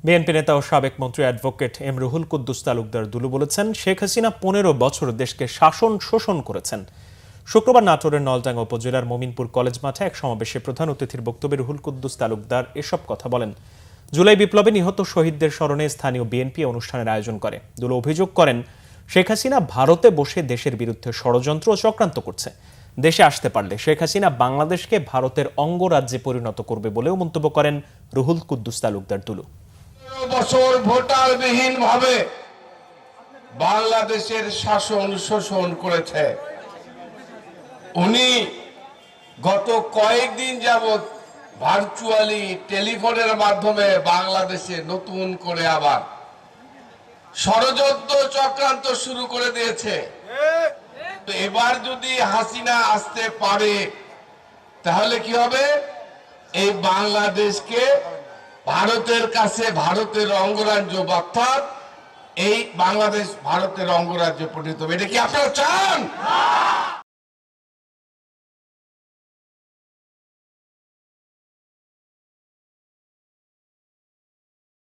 BNP নেতা ও সাবেক মন্ত্রী অ্যাডভোকেট এম রুহুল কুদ্দুস তালুকদার দুলু বলেছেন, শেখ হাসিনা ১৫ বছর দেশকে শাসন শোষণ করেছেন। শুক্রবার নাটোরের নলডাঙ্গা উপজেলার মমিনপুর কলেজ মাঠে এক সমাবেশে প্রধান অতিথির বক্তব্যে রুহুল কুদ্দুস তালুকদার এসব কথা বলেন। জুলাই বিপ্লবে নিহত শহীদদের স্মরণে স্থানীয় বিএনপি অনুষ্ঠানের আয়োজন করে। দুলু অভিযোগ করেন, শেখ হাসিনা ভারতে বসে দেশের বিরুদ্ধে ষড়যন্ত্র ও চক্রান্ত করছে। দেশে আসতে পারলে শেখ হাসিনা বাংলাদেশকে ভারতের অঙ্গরাজ্যে পরিণত করবে বলেও মন্তব্য করেন রুহুল কুদ্দুস তালুকদার দুলু। বছর ভোটারবিহীন ভাবে বাংলাদেশের শাসন শোষণ করেছে। উনি গত কয়েকদিন যাবৎ ভার্চুয়ালি টেলিফোনের মাধ্যমে বাংলাদেশে নতুন করে আবার ষড়যন্ত্র চক্রান্ত শুরু করে দিয়েছে। তো এবার যদি হাসিনা আসতে পারে তাহলে কি হবে? এই বাংলাদেশকে ভারতের কাছে ভারতের অঙ্গরাজ্য, অর্থাৎ এই বাংলাদেশ ভারতের অঙ্গরাজ্যে পরিণত হবে। এটা কি আপনারা চান?